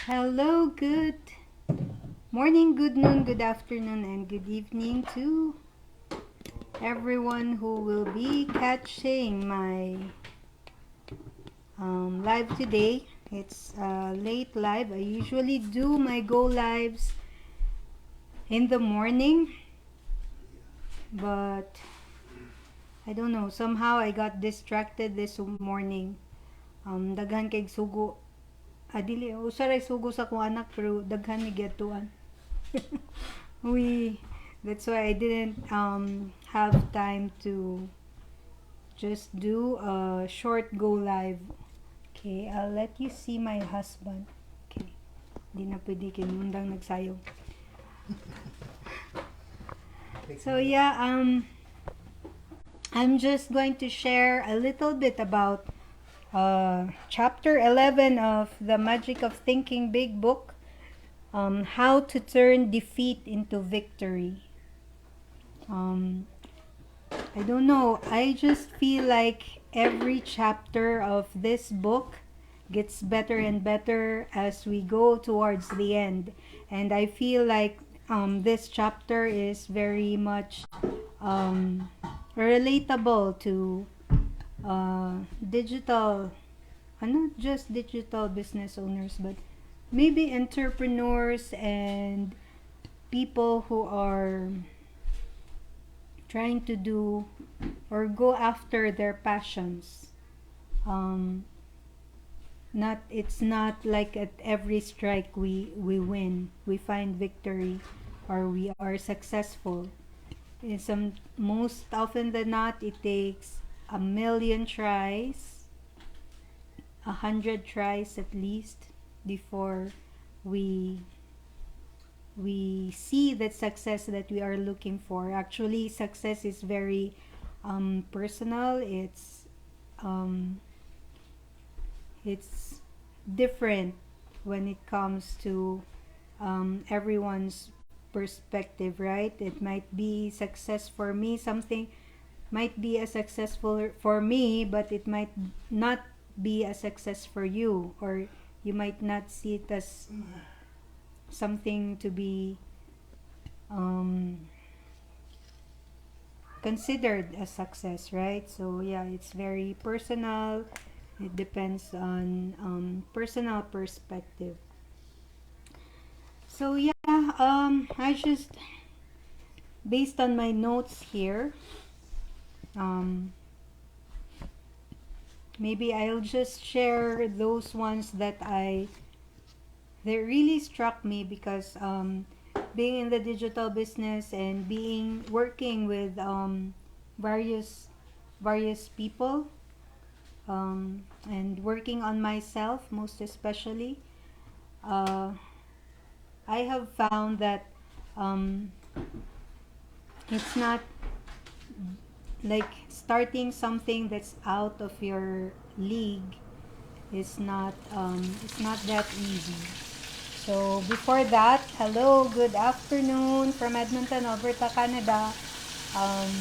Hello, good morning, good noon, good afternoon, and good evening to everyone who will be catching my live today. It's late live. I usually do my go lives in the morning, but I don't know. Somehow I got distracted this morning. Daghan kay sugo. Dili, usaray sugo sa kong anak pero daghan ni gatuan. we that's why I didn't have time to just do a short go live. Okay, I'll let you see my husband. Okay, di na pwede kinundang nagsayo. So yeah, I'm just going to share a little bit about chapter 11 of the Magic of Thinking Big book, how to turn defeat into victory. I don't know, I just feel like every chapter of this book gets better and better as we go towards the end, and I feel like this chapter is very much relatable to digital, not just digital business owners, but maybe entrepreneurs and people who are trying to do or go after their passions. Not It's not like at every strike we win, we find victory, or we are successful. In some, most often than not, it takes a million tries, 100 tries at least, before we see that success that we are looking for. Actually, success is very personal. It's different when it comes to everyone's perspective, right? It might be success for me, something might be a successful for me, but it might not be a success for you, or you might not see it as something to be considered a success, right? So yeah, it's very personal. It depends on personal perspective. So yeah, I just, based on my notes here, maybe I'll just share those ones that really struck me, because being in the digital business and working with various people, and working on myself most especially, I have found that it's not like starting something that's out of your league is not it's not that easy. So before that, hello, good afternoon from Edmonton, Alberta, Canada. um,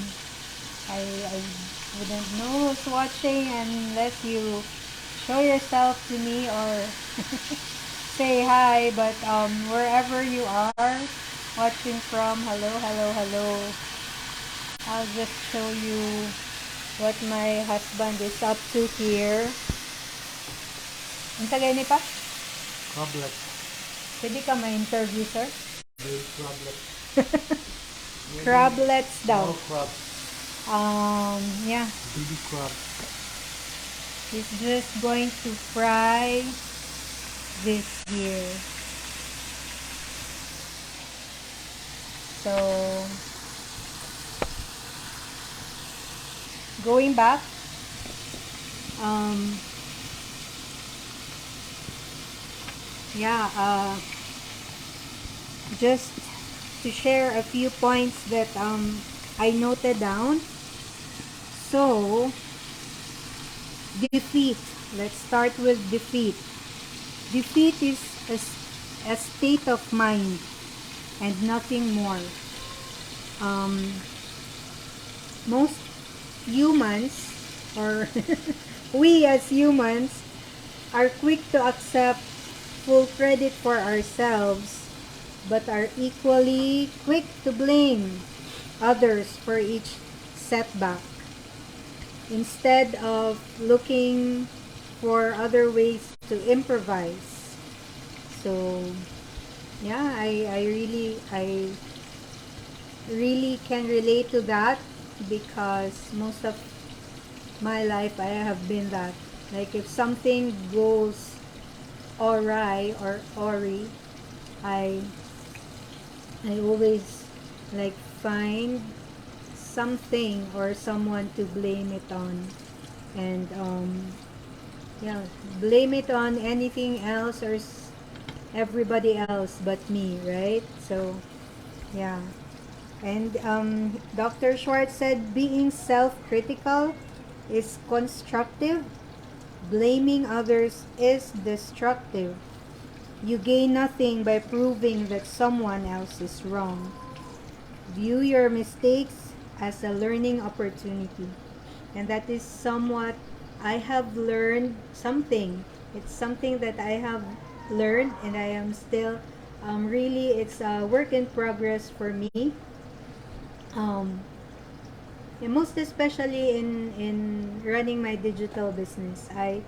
I wouldn't know who's watching unless you show yourself to me or say hi, but wherever you are watching from, hello, hello, hello. I'll just show you what my husband is up to here. Ang tagay ni pa? Crablet. Pwede ka ma-interview, sir? Crablet. Crablets daw. No crab. Yeah. Baby crab. He's just going to fry this here. So, going back, yeah, just to share a few points that I noted down. So, defeat. Let's start with defeat. Defeat is a state of mind and nothing more. Most humans, or we as humans, are quick to accept full credit for ourselves, but are equally quick to blame others for each setback instead of looking for other ways to improvise. So yeah, I really can relate to that because most of my life I have been that. Like if something goes awry or awry, I I always like find something or someone to blame it on, and yeah, blame it on anything else or everybody else but me, right? So yeah. And Dr. Schwartz said being self-critical is constructive, blaming others is destructive. You gain nothing by proving that someone else is wrong. View your mistakes as a learning opportunity. And that is somewhat I have learned something. It's something that I have learned, and I am still really, it's a work in progress for me. Um, and most especially in running my digital business, I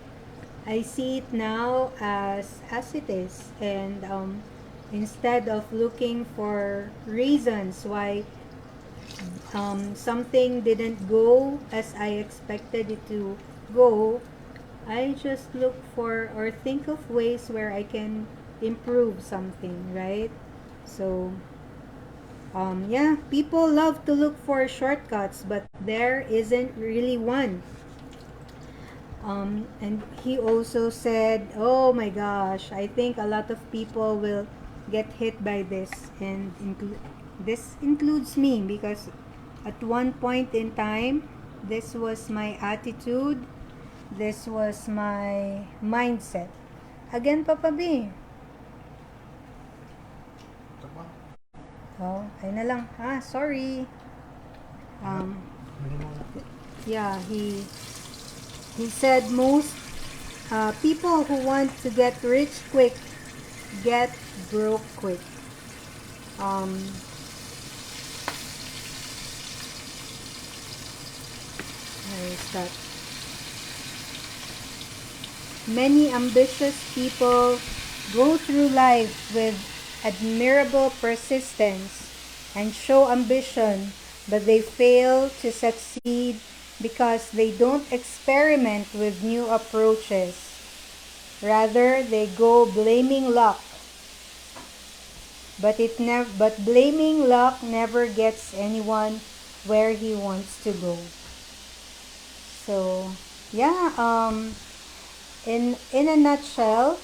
see it now as it is, and instead of looking for reasons why something didn't go as I expected it to go, I just look for or think of ways where I can improve something, right? So yeah, people love to look for shortcuts, but there isn't really one. And he also said, oh my gosh, I think a lot of people will get hit by this, and this includes me because at one point in time, this was my attitude, this was my mindset. Again, Papa B. Tama. Oh, ayun na lang. Sorry. Um, Mali mo na. yeah, he said most people who want to get rich quick get broke quick. Um, where is that? Many ambitious people go through life with admirable persistence and show ambition, but they fail to succeed because they don't experiment with new approaches. Rather, they go blaming luck. But blaming luck never gets anyone where he wants to go. So, yeah, in a nutshell,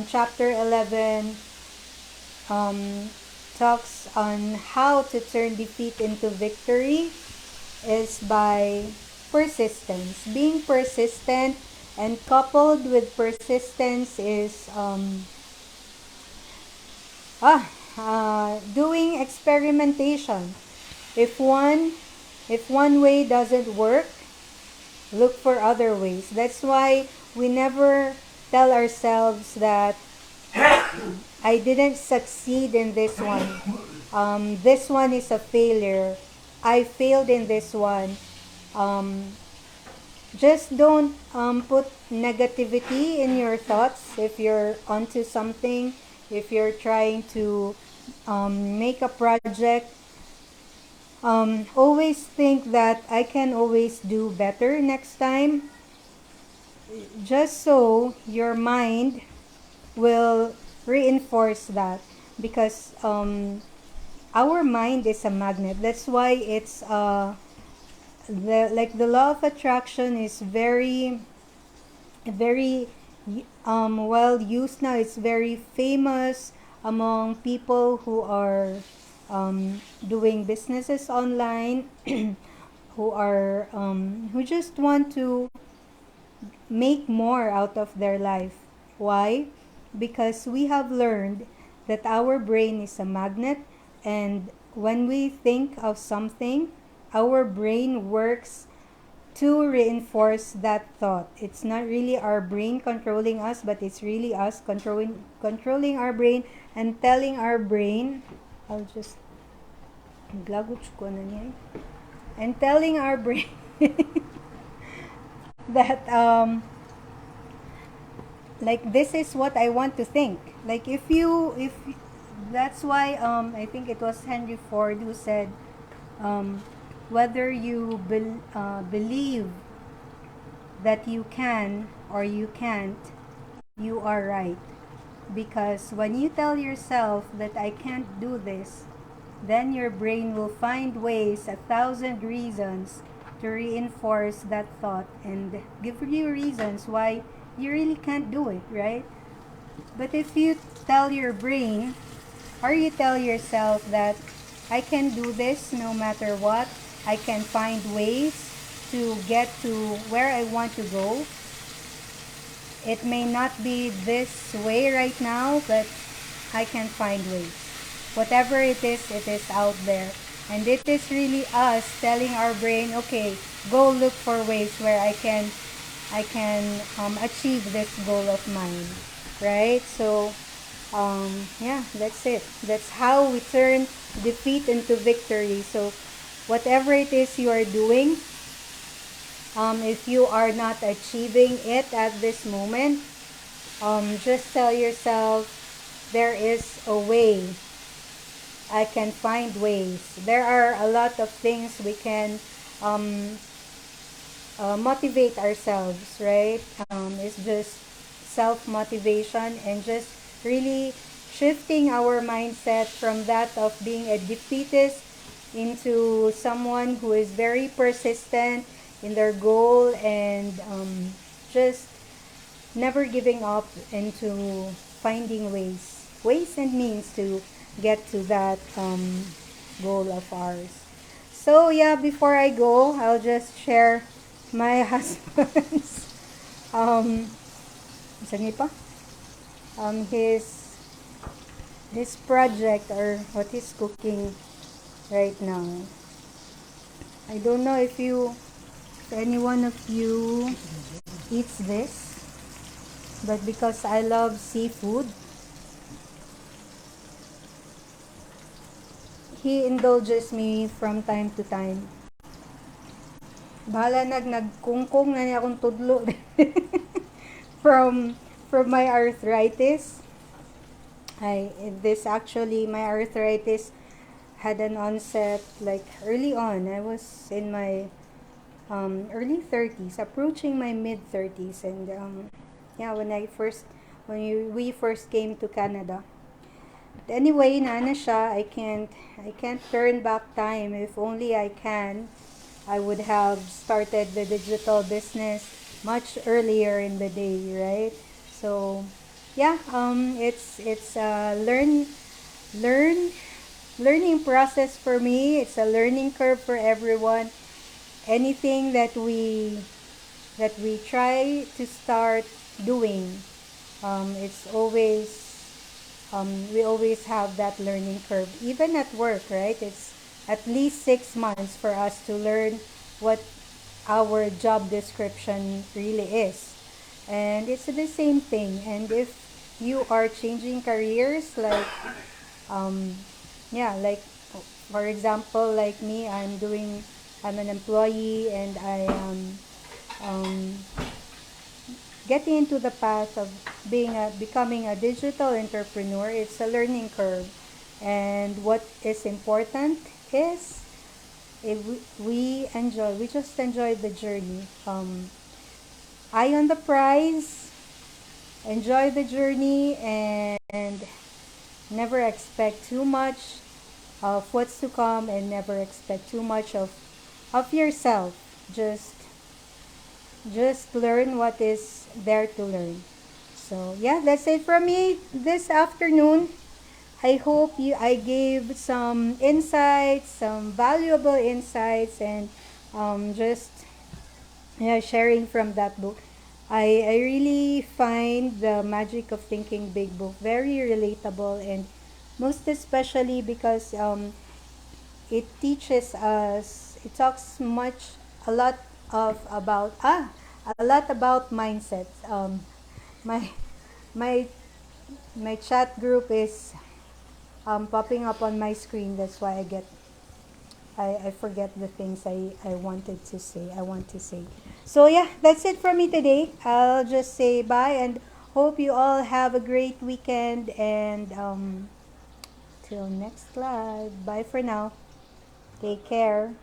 chapter 11 um, talks on how to turn defeat into victory is by persistence. Being persistent and coupled with persistence is doing experimentation. If one if one way doesn't work, look for other ways. That's why we never tell ourselves that I didn't succeed in this one. This one is a failure. I failed in this one. Um, just don't put negativity in your thoughts if you're onto something, if you're trying to make a project. Always think that I can always do better next time, just so your mind will reinforce that, because our mind is a magnet. That's why it's the law of attraction is very well used now. It's very famous among people who are doing businesses online, who just want to make more out of their life. Why? Because we have learned that our brain is a magnet, and when we think of something, our brain works to reinforce that thought. It's not really our brain controlling us, but it's really us controlling our brain and telling our brain, I'll just glaguch ko na niya, and telling our brain that like this is what I want to think. Like if that's why I think it was Henry Ford who said whether you believe that you can or you can't, you are right. Because when you tell yourself that I can't do this, then your brain will find ways, 1,000 reasons to reinforce that thought and give you reasons why you really can't do it, right? But if you tell your brain or you tell yourself that I can do this no matter what, I can find ways to get to where I want to go. It may not be this way right now, but I can find ways. Whatever it is out there. And it is really us telling our brain, okay, go look for ways where I can achieve this goal of mine, right? So yeah, that's it. That's how we turn defeat into victory. So whatever it is you are doing, if you are not achieving it at this moment, just tell yourself there is a way. I can find ways. There are a lot of things we can motivate ourselves, right? It's just self-motivation and just really shifting our mindset from that of being a defeatist into someone who is very persistent in their goal and just never giving up into finding ways and means to get to that goal of ours. So yeah, before I go, I'll just share my husband's saan niya pa? His project or what he's cooking right now. I don't know if any one of you eats this, but because I love seafood, he indulges me from time to time. Bahala nagkungkong na niya akong tudlo from my arthritis. My arthritis had an onset like early on. I was in my early 30s, approaching my mid 30s, and yeah, we first came to Canada. But anyway, nana siya. I can't turn back time. If only I can, I would have started the digital business much earlier in the day, right? So yeah, it's a learning process for me. It's a learning curve for everyone. Anything that we try to start doing, it's always we always have that learning curve. Even at work, right? It's at least 6 months for us to learn what our job description really is. And it's the same thing. And if you are changing careers, like yeah, like for example, like me, I'm an employee and I am getting into the path of becoming a digital entrepreneur. It's a learning curve, and what is important is we just enjoy the journey. Eye on the prize, enjoy the journey, and never expect too much of what's to come, and never expect too much of yourself. Just learn what is there to learn. So yeah, that's it from me this afternoon. I hope I gave some insights, some valuable insights, and just yeah, sharing from that book. I really find the Magic of Thinking Big book very relatable, and most especially because it teaches us, it talks a lot of about a lot about mindsets. My my my chat group is popping up on my screen. That's why I forget the things I wanted to say. I want to say. So yeah, that's it for me today. I'll just say bye and hope you all have a great weekend and till next live. Bye for now. Take care.